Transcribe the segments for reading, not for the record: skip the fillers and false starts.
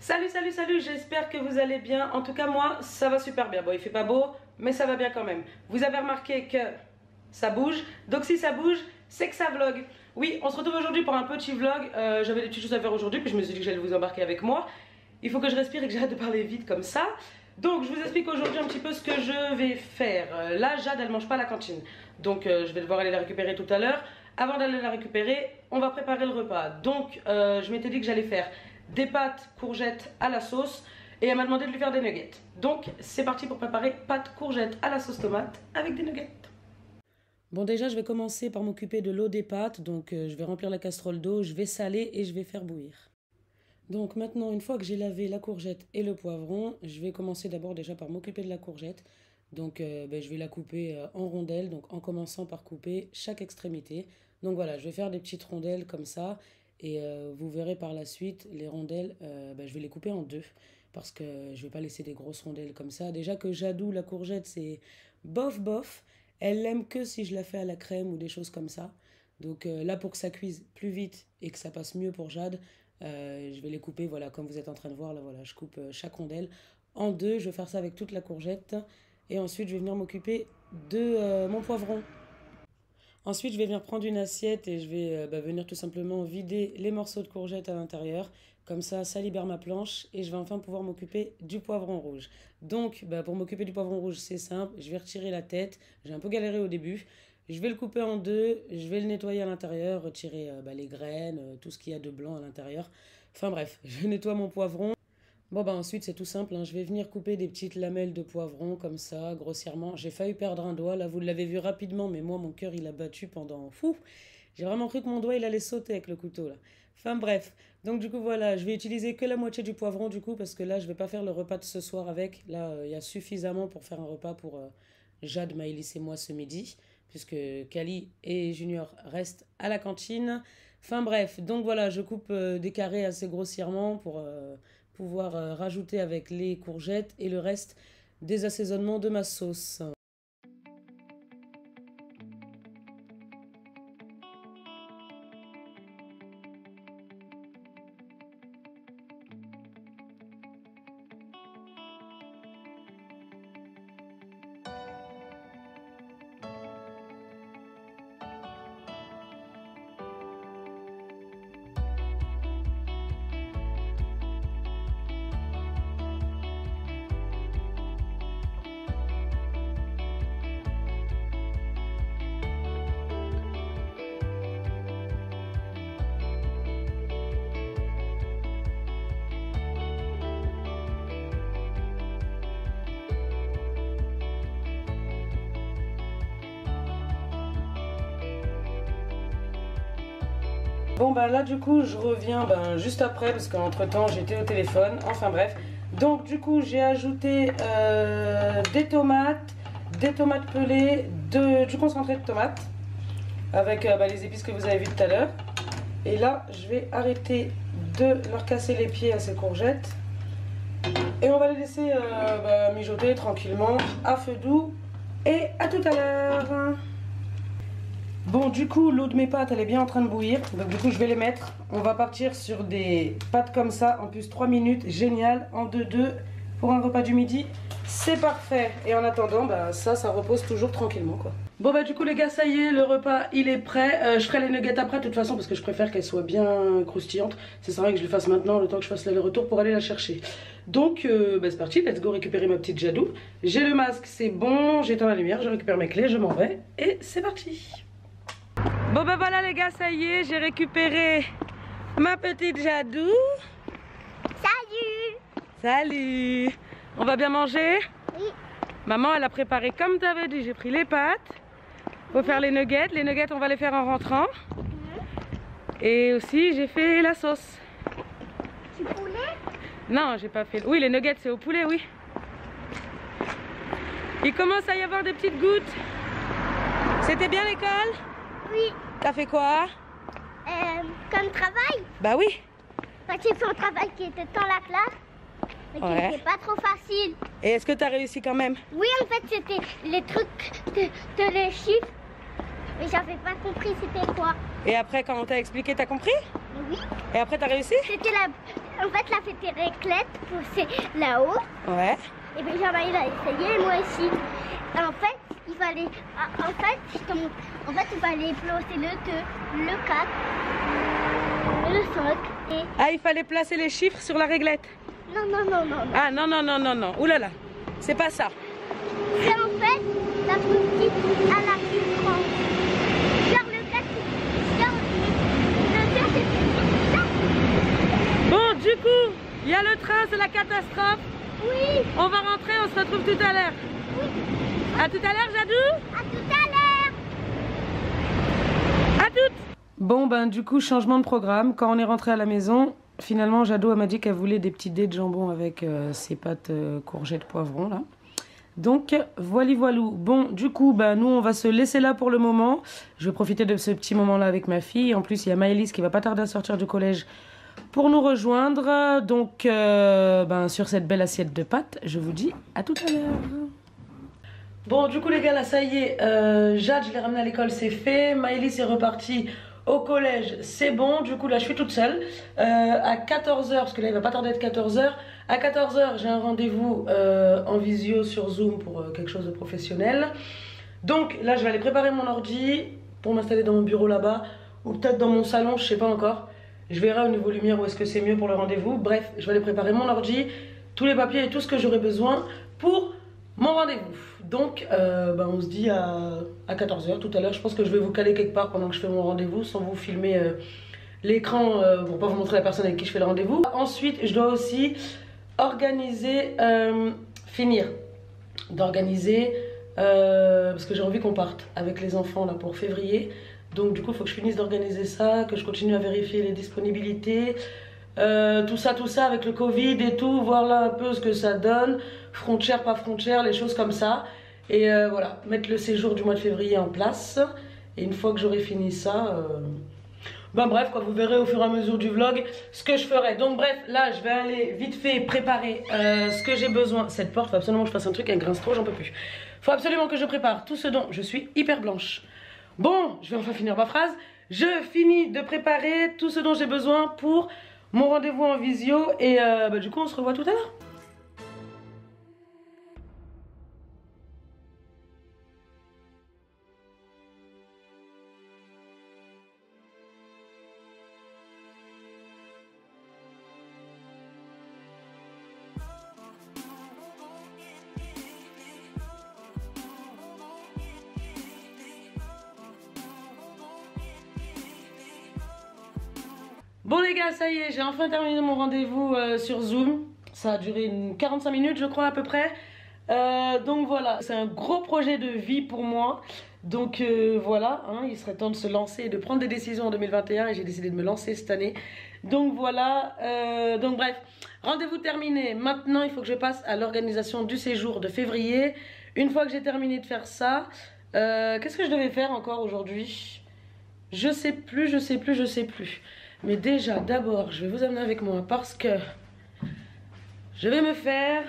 Salut, salut, salut, j'espère que vous allez bien. En tout cas, moi, ça va super bien. Bon, il fait pas beau, mais ça va bien quand même. Vous avez remarqué que ça bouge. Donc si ça bouge, c'est que ça vlog. Oui, on se retrouve aujourd'hui pour un petit vlog. J'avais des petites choses à faire aujourd'hui, puis je me suis dit que j'allais vous embarquer avec moi. Il faut que je respire et que j'arrête de parler vite comme ça. Donc je vous explique aujourd'hui un petit peu ce que je vais faire. Là, Jade, elle mange pas à la cantine. Donc je vais devoir aller la récupérer tout à l'heure. Avant d'aller la récupérer, on va préparer le repas. Donc je m'étais dit que j'allais faire des pâtes courgettes à la sauce et elle m'a demandé de lui faire des nuggets. Donc c'est parti pour préparer pâtes courgettes à la sauce tomate avec des nuggets. Bon, déjà je vais commencer par m'occuper de l'eau des pâtes. Donc je vais remplir la casserole d'eau, je vais saler et je vais faire bouillir. Donc maintenant, une fois que j'ai lavé la courgette et le poivron, je vais commencer d'abord déjà par m'occuper de la courgette. Donc je vais la couper en rondelles, donc en commençant par couper chaque extrémité. Donc voilà, je vais faire des petites rondelles comme ça. Et vous verrez par la suite, les rondelles, je vais les couper en deux. Parce que je ne vais pas laisser des grosses rondelles comme ça. Déjà que Jadou, la courgette, c'est bof bof. Elle l'aime que si je la fais à la crème ou des choses comme ça. Donc là, pour que ça cuise plus vite et que ça passe mieux pour Jade, je vais les couper, voilà, comme vous êtes en train de voir. Là, voilà, je coupe chaque rondelle en deux. Je vais faire ça avec toute la courgette. Et ensuite, je vais venir m'occuper de mon poivron. Ensuite, je vais venir prendre une assiette et je vais venir tout simplement vider les morceaux de courgettes à l'intérieur. Comme ça libère ma planche et je vais enfin pouvoir m'occuper du poivron rouge. Donc, pour m'occuper du poivron rouge, c'est simple. Je vais retirer la tête. J'ai un peu galéré au début. Je vais le couper en deux. Je vais le nettoyer à l'intérieur, retirer les graines, tout ce qu'il y a de blanc à l'intérieur. Enfin bref, je nettoie mon poivron. Bon ensuite c'est tout simple, hein. Je vais venir couper des petites lamelles de poivron comme ça, grossièrement. J'ai failli perdre un doigt, là vous l'avez vu rapidement, mais moi mon cœur il a battu pendant fou. J'ai vraiment cru que mon doigt il allait sauter avec le couteau là. Enfin bref, donc du coup voilà, je vais utiliser que la moitié du poivron du coup, parce que là je vais pas faire le repas de ce soir avec. Là il y a suffisamment pour faire un repas pour Jade, Maëlys et moi ce midi, puisque Kali et Junior restent à la cantine. Enfin bref, donc voilà, je coupe des carrés assez grossièrement pour pouvoir rajouter avec les courgettes et le reste des assaisonnements de ma sauce. Bon là du coup je reviens juste après parce qu'entre temps j'étais au téléphone, enfin bref. Donc du coup j'ai ajouté des tomates pelées, du concentré de tomates avec les épices que vous avez vu tout à l'heure. Et là je vais arrêter de leur casser les pieds à ces courgettes. Et on va les laisser mijoter tranquillement à feu doux. Et à tout à l'heure. Bon du coup l'eau de mes pâtes elle est bien en train de bouillir. Donc du coup je vais les mettre. On va partir sur des pâtes comme ça. En plus 3 minutes, génial, en 2-2 pour un repas du midi. C'est parfait. Et en attendant ça repose toujours tranquillement quoi. Bon du coup les gars, ça y est, le repas il est prêt. Je ferai les nuggets après de toute façon parce que je préfère qu'elles soient bien croustillantes. C'est vrai que je les fasse maintenant le temps que je fasse l'aller-retour pour aller la chercher. Donc c'est parti, let's go récupérer ma petite Jadou. J'ai le masque, c'est bon, j'éteins la lumière, je récupère mes clés, je m'en vais et c'est parti. Bon voilà les gars, ça y est, j'ai récupéré ma petite Jadou. Salut. Salut. On va bien manger? Oui. Maman elle a préparé comme tu avais dit, j'ai pris les pâtes. Faut faire les nuggets on va les faire en rentrant. Et aussi j'ai fait la sauce. Du poulet? Non, j'ai pas fait. Oui, les nuggets c'est au poulet, oui. Il commence à y avoir des petites gouttes. C'était bien l'école? Oui. T'as fait quoi? Comme travail? Bah oui. J'ai fait un travail qui était dans la classe, mais qui n'était pas trop facile. Et est-ce que t'as réussi quand même? Oui, en fait c'était les trucs de les chiffres, mais j'avais pas compris c'était quoi. Et après quand on t'a expliqué, t'as compris? Oui. Et après t'as réussi? C'était en fait, la fête des raclettes, c'est là-haut. Ouais. Et Benjamin, il a essayé, et moi aussi. Et en fait, il fallait, il fallait placer le 4, le 5. Et... Ah, il fallait placer les chiffres sur la réglette. Non, non, non, non, non. Ah, non, non, non, non, non. Ouh là là, c'est pas ça. C'est en fait la plus petite à la plus grande. Genre le 4, le 4 c'est plus ça. Bon, du coup, il y a le train, c'est la catastrophe. Oui. On va rentrer, on se retrouve tout à l'heure. Oui. À tout à l'heure, Jadou. À tout à l'heure. À toutes. Bon, ben du coup, changement de programme. Quand on est rentré à la maison, finalement, Jadou elle m'a dit qu'elle voulait des petits dés de jambon avec ses pâtes courgettes poivrons, là. Donc, voilou. Bon, du coup, ben, nous, on va se laisser là pour le moment. Je vais profiter de ce petit moment-là avec ma fille. En plus, il y a Maëlys qui va pas tarder à sortir du collège pour nous rejoindre. Donc, ben, sur cette belle assiette de pâtes, je vous dis à tout à l'heure. Bon, du coup, les gars, là, ça y est. Jade, je l'ai ramené à l'école, c'est fait. Maëlys est repartie au collège, c'est bon. Du coup, là, je suis toute seule. À 14h, parce que là, il va pas tarder d'être 14h. À 14h, j'ai un rendez-vous en visio sur Zoom pour quelque chose de professionnel. Donc, là, je vais aller préparer mon ordi pour m'installer dans mon bureau là-bas. Ou peut-être dans mon salon, je sais pas encore. Je verrai au niveau lumière où est-ce que c'est mieux pour le rendez-vous. Bref, je vais aller préparer mon ordi, tous les papiers et tout ce que j'aurai besoin pour mon rendez-vous. Donc, ben, on se dit à 14h tout à l'heure. Je pense que je vais vous caler quelque part pendant que je fais mon rendez-vous sans vous filmer l'écran pour pas vous montrer la personne avec qui je fais le rendez-vous. Ensuite, je dois aussi organiser, finir d'organiser parce que j'ai envie qu'on parte avec les enfants là pour février. Donc du coup, il faut que je finisse d'organiser ça, que je continue à vérifier les disponibilités, tout ça avec le Covid et tout, voir là un peu ce que ça donne, frontière, pas frontière, les choses comme ça. Et voilà, mettre le séjour du mois de février en place. Et une fois que j'aurai fini ça, ben bref, quoi, vous verrez au fur et à mesure du vlog ce que je ferai. Donc bref, là, je vais aller vite fait préparer ce que j'ai besoin. Cette porte, il faut absolument que je fasse un truc, elle grince trop, j'en peux plus. Il faut absolument que je prépare tout ce dont je suis hyper blanche. Bon, je vais enfin finir ma phrase. Je finis de préparer tout ce dont j'ai besoin pour mon rendez-vous en visio. Et bah, du coup, on se revoit tout à l'heure. Bon les gars, ça y est, j'ai enfin terminé mon rendez-vous sur Zoom. Ça a duré 45 minutes je crois à peu près. Donc voilà, c'est un gros projet de vie pour moi. Donc voilà, hein, il serait temps de se lancer et de prendre des décisions en 2021 et j'ai décidé de me lancer cette année. Donc voilà, donc bref, rendez-vous terminé. Maintenant il faut que je passe à l'organisation du séjour de février. Une fois que j'ai terminé de faire ça, qu'est-ce que je devais faire encore aujourd'hui? Je sais plus. Mais déjà, d'abord, je vais vous amener avec moi parce que je vais me faire...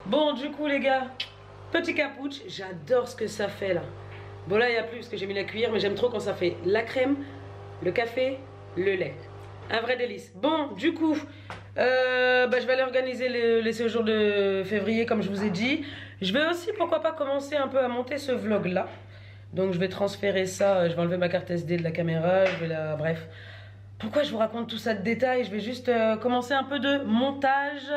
Bon, du coup, les gars, petit capouche, j'adore ce que ça fait là. Bon, là, il n'y a plus parce que j'ai mis la cuillère, mais j'aime trop quand ça fait la crème, le café, le lait. Un vrai délice. Bon, du coup, bah, je vais aller organiser les séjours de février comme je vous ai dit. Je vais aussi, pourquoi pas, commencer un peu à monter ce vlog là. Donc je vais transférer ça, je vais enlever ma carte SD de la caméra, je vais la... Bref. Pourquoi je vous raconte tout ça de détail? Je vais juste commencer un peu de montage.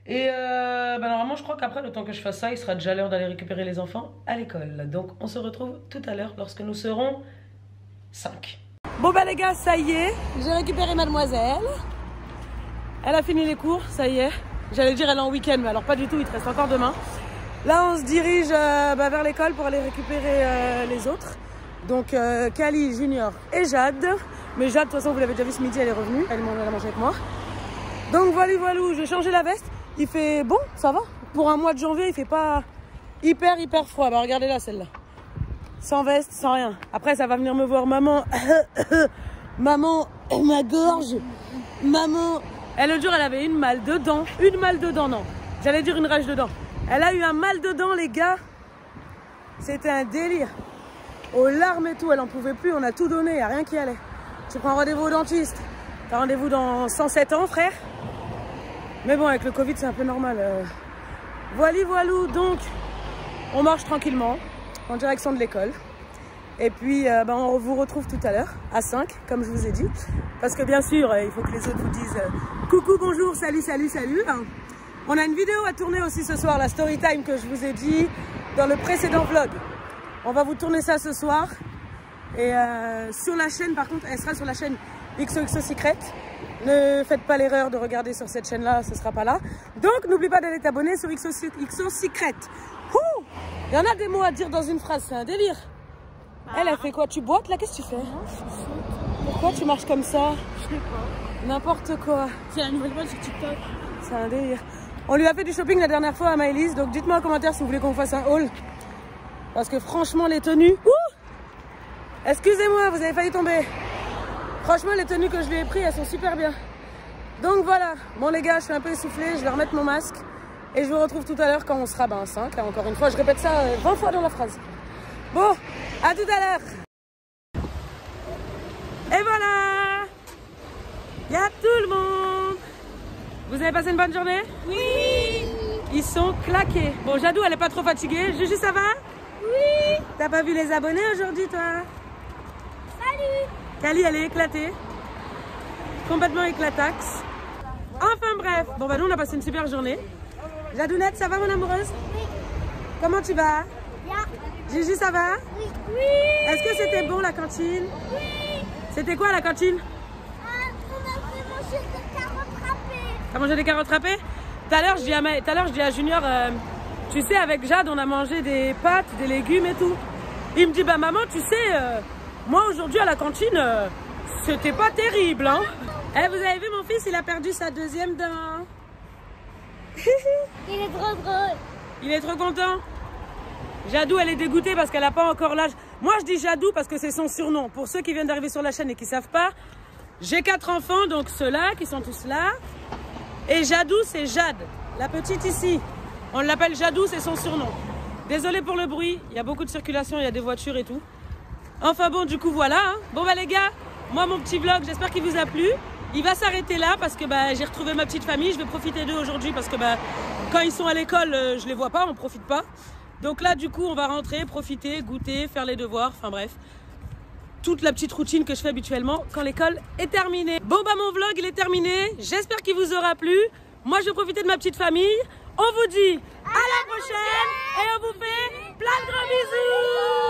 Et bah, normalement, je crois qu'après, le temps que je fasse ça, il sera déjà l'heure d'aller récupérer les enfants à l'école. Donc on se retrouve tout à l'heure lorsque nous serons 5. Bon bah les gars, ça y est, j'ai récupéré mademoiselle. Elle a fini les cours, ça y est. J'allais dire elle est en week-end, mais alors pas du tout, il te reste encore demain. Là on se dirige vers l'école pour aller récupérer les autres. Donc Kali, Junior et Jade. Mais Jade, de toute façon vous l'avez déjà vu ce midi, elle est revenue, elle a mangé avec moi. Donc voilà, je vais changer la veste. Il fait bon, ça va. Pour un mois de janvier, il fait pas hyper froid. Bah regardez là celle-là. Sans veste, sans rien. Après ça va venir me voir maman. Maman, ma gorge. Maman. Elle le jour elle avait une malle de dents. Une malle de dents, non. J'allais dire une rage de dents. Elle a eu un mal de dents les gars. C'était un délire. Aux larmes et tout, elle en pouvait plus, on a tout donné, il n'y a rien qui allait. Tu prends rendez-vous au dentiste, tu as rendez-vous dans 107 ans, frère. Mais bon, avec le Covid, c'est un peu normal. Voilou, donc, on marche tranquillement, en direction de l'école. Et puis, on vous retrouve tout à l'heure, à 5, comme je vous ai dit. Parce que bien sûr, il faut que les autres vous disent coucou, bonjour, salut. On a une vidéo à tourner aussi ce soir, la story time que je vous ai dit dans le précédent vlog. On va vous tourner ça ce soir. Et sur la chaîne, par contre, elle sera sur la chaîne XOXO Secret. Ne faites pas l'erreur de regarder sur cette chaîne-là, ce ne sera pas là. Donc, n'oublie pas d'aller t'abonner sur XOXO Secret. Il y en a des mots à dire dans une phrase, c'est un délire. Elle fait quoi? Tu boites là? Qu'est-ce que tu fais? Non, je saute. Pourquoi tu marches comme ça? Je sais pas. N'importe quoi. C'est la nouvelle mode sur TikTok. C'est un délire. On lui a fait du shopping la dernière fois à Maëlys, donc dites-moi en commentaire si vous voulez qu'on fasse un haul. Parce que franchement, les tenues... Excusez-moi, vous avez failli tomber. Franchement, les tenues que je lui ai prises, elles sont super bien. Donc voilà. Bon les gars, je suis un peu essoufflée, je vais remettre mon masque. Et je vous retrouve tout à l'heure quand on sera 5. Là, encore une fois, je répète ça 20 fois dans la phrase. Bon, à tout à l'heure. Et voilà, il y a tout le monde. Vous avez passé une bonne journée? Oui. Ils sont claqués. Bon, Jadou, elle est pas trop fatiguée. Juju, ça va? Oui. T'as pas vu les abonnés aujourd'hui, toi? Salut. Kali, elle est éclatée. Complètement éclataxe. Enfin bref. Bon, nous, on a passé une super journée. Jadounette, ça va, mon amoureuse? Oui. Comment tu vas? Bien. Gigi, ça va? Oui. Est-ce que c'était bon, la cantine? Oui. C'était quoi, la cantine? On a fait manger des carottes râpées. T'as mangé des carottes râpées? Tout à l'heure, je dis à Junior, tu sais, avec Jade, on a mangé des pâtes, des légumes et tout. Il me dit, bah maman, tu sais, moi aujourd'hui à la cantine, c'était pas terrible, hein. Eh, vous avez vu mon fils, il a perdu sa deuxième dent. Il est trop drôle. Il est trop content. Jadou, elle est dégoûtée parce qu'elle n'a pas encore l'âge. Moi, je dis Jadou parce que c'est son surnom. Pour ceux qui viennent d'arriver sur la chaîne et qui ne savent pas, j'ai 4 enfants, donc ceux-là, qui sont tous là. Et Jadou, c'est Jade, la petite ici. On l'appelle Jadou, c'est son surnom. Désolée pour le bruit, il y a beaucoup de circulation, il y a des voitures et tout. Enfin bon, du coup, voilà. Hein. Bon, bah les gars, moi, mon petit vlog, j'espère qu'il vous a plu. Il va s'arrêter là parce que j'ai retrouvé ma petite famille. Je vais profiter d'eux aujourd'hui parce que quand ils sont à l'école, je les vois pas, on profite pas. Donc là, du coup, on va rentrer, profiter, goûter, faire les devoirs, enfin bref. Toute la petite routine que je fais habituellement quand l'école est terminée. Bon, mon vlog, il est terminé. J'espère qu'il vous aura plu. Moi, je vais profiter de ma petite famille. On vous dit à la prochaine et on vous fait plein de gros bisous.